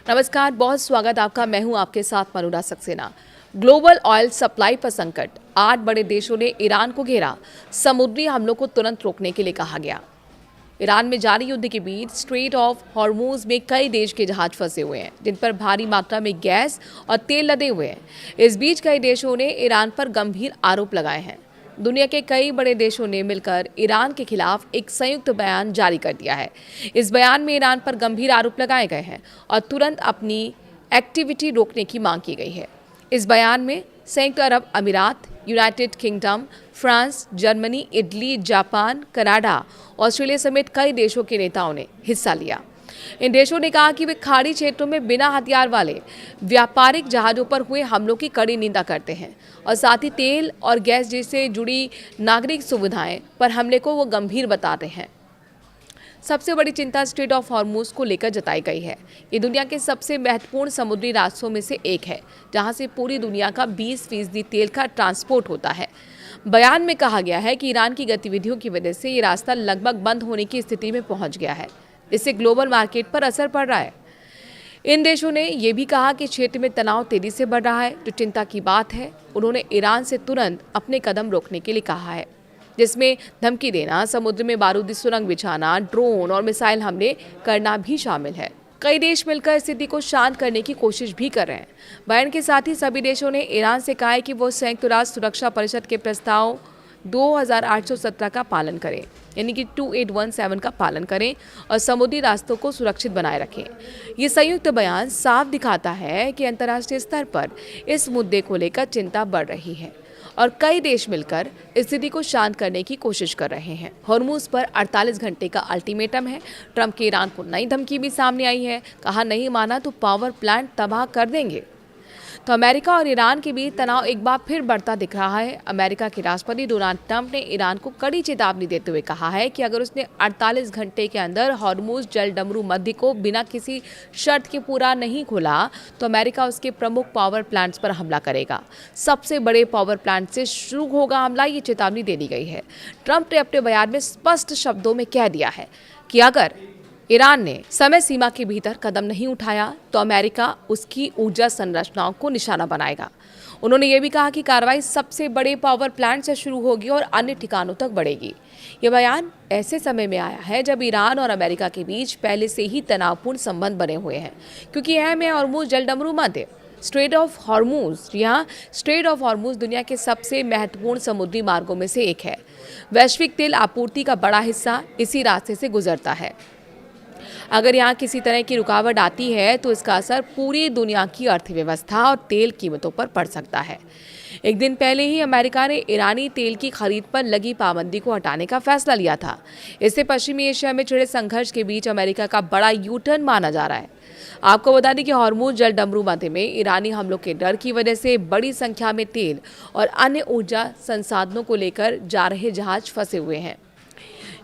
नमस्कार, बहुत स्वागत आपका। मैं हूं आपके साथ मनुरा सक्सेना। ग्लोबल ऑयल सप्लाई पर संकट, 8 बड़े देशों ने ईरान को घेरा। समुद्री हमलों को तुरंत रोकने के लिए कहा गया। ईरान में जारी युद्ध के बीच स्ट्रेट ऑफ हॉर्मूज में कई देश के जहाज फंसे हुए हैं, जिन पर भारी मात्रा में गैस और तेल लदे हुए हैं। इस बीच कई देशों ने ईरान पर गंभीर आरोप लगाए हैं। दुनिया के कई बड़े देशों ने मिलकर ईरान के खिलाफ एक संयुक्त बयान जारी कर दिया है। इस बयान में ईरान पर गंभीर आरोप लगाए गए हैं और तुरंत अपनी एक्टिविटी रोकने की मांग की गई है। इस बयान में संयुक्त अरब अमीरात, United kingdom, France, Germany, Italy, Japan, Canada, Australia समेत कई देशों के नेताओं ने हिस्सा लिया। इन देशों ने कहा कि वे खाड़ी क्षेत्रों में बिना हथियार वाले व्यापारिक जहाजों पर हुए हमलों की कड़ी निंदा करते हैं और साथ ही तेल और गैस जैसे जुड़ी नागरिक सुविधाएं पर हमले को वो गंभीर बताते हैं। सबसे बड़ी चिंता स्ट्रेट ऑफ हॉर्मूज को लेकर जताई गई है। ये दुनिया के सबसे महत्वपूर्ण समुद्री रास्तों में से एक है, जहां से पूरी दुनिया का 20% तेल का ट्रांसपोर्ट होता है। बयान में कहा गया है कि ईरान की गतिविधियों की वजह से ये रास्ता लगभग बंद होने की स्थिति में पहुंच गया है। इससे ग्लोबल मार्केट पर असर पड़ रहा है। इन देशों ने यह भी कहा कि क्षेत्र में तनाव तेजी से बढ़ रहा है, जो चिंता की बात है। उन्होंने ईरान से तुरंत अपने कदम रोकने के लिए कहा है, जिसमें धमकी देना, समुद्र में बारूदी सुरंग बिछाना, ड्रोन और मिसाइल हमले करना भी शामिल है। कई देश मिलकर स्थिति को शांत करने की कोशिश भी कर रहे हैं। बयान के साथ ही सभी देशों ने ईरान से कहा है कि वो संयुक्त राष्ट्र सुरक्षा परिषद के प्रस्ताव 2817 का पालन करें, यानी कि 2817 का पालन करें और समुद्री रास्तों को सुरक्षित बनाए रखें। ये संयुक्त बयान साफ दिखाता है कि अंतर्राष्ट्रीय स्तर पर इस मुद्दे को लेकर चिंता बढ़ रही है और कई देश मिलकर स्थिति को शांत करने की कोशिश कर रहे हैं। हॉर्मूज पर 48 घंटे का अल्टीमेटम है। ट्रंप के ईरान को नई धमकी भी सामने आई है। कहा, नहीं माना तो पावर प्लांट तबाह कर देंगे। तो अमेरिका और ईरान के बीच तनाव एक बार फिर बढ़ता दिख रहा है। अमेरिका के राष्ट्रपति डोनाल्ड ट्रंप ने ईरान को कड़ी चेतावनी देते हुए कहा है कि अगर उसने 48 घंटे के अंदर हॉर्मूज जलडमरू मध्य को बिना किसी शर्त के पूरा नहीं खोला तो अमेरिका उसके प्रमुख पावर प्लांट्स पर हमला करेगा। सबसे बड़े पावर प्लांट से शुरू होगा हमला, ये चेतावनी दे दी गई है। ट्रंप ने अपने बयान में स्पष्ट शब्दों में कह दिया है कि अगर ईरान ने समय सीमा के भीतर कदम नहीं उठाया तो अमेरिका उसकी ऊर्जा संरचनाओं को निशाना बनाएगा। उन्होंने ये भी कहा कि कार्रवाई सबसे बड़े पावर प्लांट से शुरू होगी और अन्य ठिकानों तक बढ़ेगी। ये बयान ऐसे समय में आया है जब ईरान और अमेरिका के बीच पहले से ही तनावपूर्ण संबंध बने हुए हैं, क्योंकि अहम है हॉर्मूज जलडमरू मध्य। स्ट्रेट ऑफ हॉर्मूज, यहाँ स्ट्रेट ऑफ हॉर्मूज दुनिया के सबसे महत्वपूर्ण समुद्री मार्गों में से एक है। वैश्विक तेल आपूर्ति का बड़ा हिस्सा इसी रास्ते से गुजरता है। अगर यहाँ किसी तरह की रुकावट आती है तो इसका असर पूरी दुनिया की अर्थव्यवस्था और तेल कीमतों पर पड़ सकता है। एक दिन पहले ही अमेरिका ने ईरानी तेल की खरीद पर लगी पाबंदी को हटाने का फैसला लिया था। इससे पश्चिमी एशिया में छिड़े संघर्ष के बीच अमेरिका का बड़ा यू टर्न माना जा रहा है। आपको बता दें कि हॉर्मूज जलडमरू मध्य में ईरानी हमलों के डर की वजह से बड़ी संख्या में तेल और अन्य ऊर्जा संसाधनों को लेकर जा रहे जहाज फंसे हुए हैं।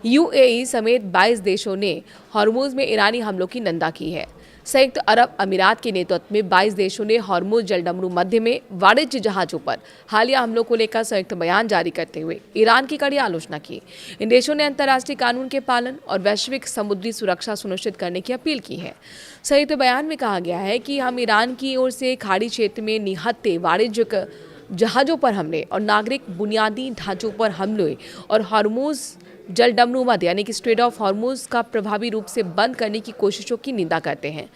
यूएई समेत 22 देशों ने हॉर्मूज में ईरानी हमलों की निंदा की है। संयुक्त अरब अमीरात के नेतृत्व में 22 देशों ने हॉर्मूज जलडमरू मध्य में वाणिज्य जहाजों पर हालिया हमलों को लेकर संयुक्त बयान जारी करते हुए ईरान की कड़ी आलोचना की। इन देशों ने अंतर्राष्ट्रीय कानून के पालन और वैश्विक समुद्री सुरक्षा सुनिश्चित करने की अपील की है। संयुक्त बयान में कहा गया है कि हम ईरान की ओर से खाड़ी क्षेत्र में निहत्थे वाणिज्यिक जहाजों पर हमले और नागरिक बुनियादी ढांचों पर हमले और हॉर्मूज जलडमरू मध्य यानी कि स्ट्रेट ऑफ हॉर्मूज का प्रभावी रूप से बंद करने की कोशिशों की निंदा करते हैं।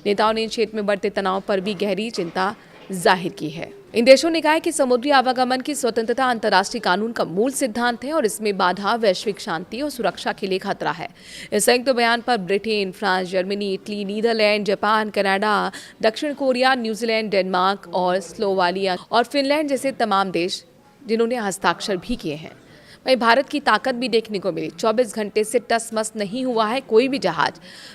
नेताओं ने क्षेत्र में बढ़ते तनाव पर भी गहरी चिंता जाहिर की है। इन देशों ने कहा है कि समुद्री आवागमन की स्वतंत्रता अंतर्राष्ट्रीय कानून का मूल सिद्धांत है और इसमें बाधा वैश्विक शांति और सुरक्षा के लिए खतरा है। इस संयुक्त बयान पर Britain, France, Germany, Italy, Netherlands, Japan, Canada, दक्षिण कोरिया, न्यूजीलैंड, डेनमार्क और स्लोवालिया और फिनलैंड जैसे तमाम देश जिन्होंने हस्ताक्षर भी किए हैं। वहीं भारत की ताकत भी देखने को मिली। 24 घंटे से टस-मस नहीं हुआ है कोई भी जहाज,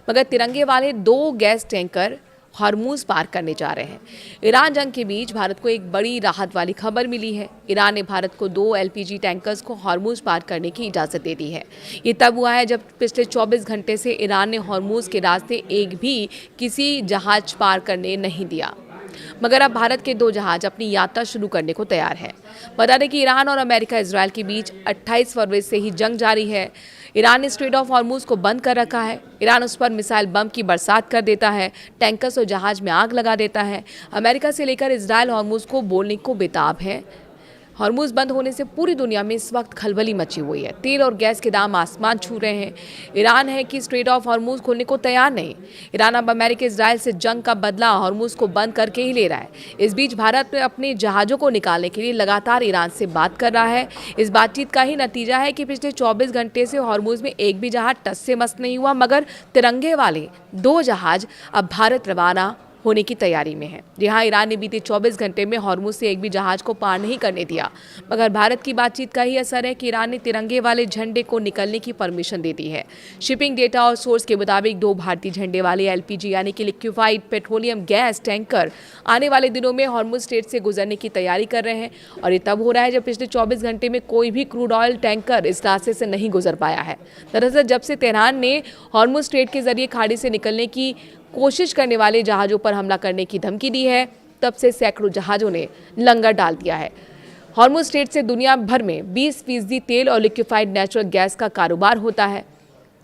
मगर तिरंगे वाले 2 गैस टैंकर हॉर्मूज पार करने जा रहे हैं। ईरान जंग के बीच भारत को एक बड़ी राहत वाली खबर मिली है। ईरान ने भारत को 2 एलपीजी टैंकर्स को हॉर्मूज पार करने की इजाज़त दे दी है। ये तब हुआ है जब पिछले 24 घंटे से ईरान ने हॉर्मूज के रास्ते एक भी किसी जहाज पार करने नहीं दिया। मगर अब भारत के 2 जहाज अपनी यात्रा शुरू करने को तैयार हैं। बता दें कि ईरान और अमेरिका इजरायल के बीच 28 फरवरी से ही जंग जारी है। ईरान ने स्ट्रेट ऑफ हॉर्मुज को बंद कर रखा है। ईरान उस पर मिसाइल बम की बरसात कर देता है, टैंकर्स और जहाज में आग लगा देता है। अमेरिका से लेकर इजरायल हॉर्मुज को बोलने को बेताब है। हॉर्मुज बंद होने से पूरी दुनिया में इस वक्त खलबली मची हुई है। तेल और गैस के दाम आसमान छू रहे हैं। ईरान है कि स्ट्रेट ऑफ हॉर्मुज खोलने को तैयार नहीं। ईरान अब अमेरिका इजरायल से जंग का बदला हॉर्मुज को बंद करके ही ले रहा है। इस बीच भारत में अपने जहाज़ों को निकालने के लिए लगातार ईरान से बात कर रहा है। इस बातचीत का ही नतीजा है कि पिछले 24 घंटे से हॉर्मुज में एक भी जहाज टस से मस नहीं हुआ, मगर तिरंगे वाले 2 जहाज अब भारत रवाना होने की तैयारी में है। जहां ईरान ने बीते 24 घंटे में हॉर्मुज से एक भी जहाज को पार नहीं करने दिया, मगर भारत की बातचीत का ही असर है कि ईरान ने तिरंगे वाले झंडे को निकलने की परमिशन दे दी है। शिपिंग डेटा और सोर्स के मुताबिक 2 भारतीय झंडे वाले एलपीजी यानी कि लिक्विफाइड पेट्रोलियम गैस टैंकर आने वाले दिनों में हॉर्मुज स्ट्रेट से गुजरने की तैयारी कर रहे हैं। और ये तब हो रहा है जब पिछले 24 घंटे में कोई भी क्रूड ऑयल टैंकर इस रास्ते से नहीं गुजर पाया है। दरअसल जब से तेहरान ने हॉर्मुज स्ट्रेट के जरिए खाड़ी से निकलने की कोशिश करने वाले जहाज़ों पर हमला करने की धमकी दी है, तब से सैकड़ों जहाज़ों ने लंगर डाल दिया है। हॉर्मुज स्ट्रेट से दुनिया भर में 20% तेल और लिक्विफाइड नेचुरल गैस का कारोबार होता है।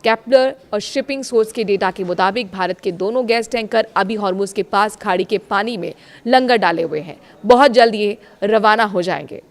कैप्लर और शिपिंग सोर्स के डेटा के मुताबिक भारत के दोनों गैस टैंकर अभी हॉर्मुज के पास खाड़ी के पानी में लंगर डाले हुए हैं। बहुत जल्द ये रवाना हो जाएंगे।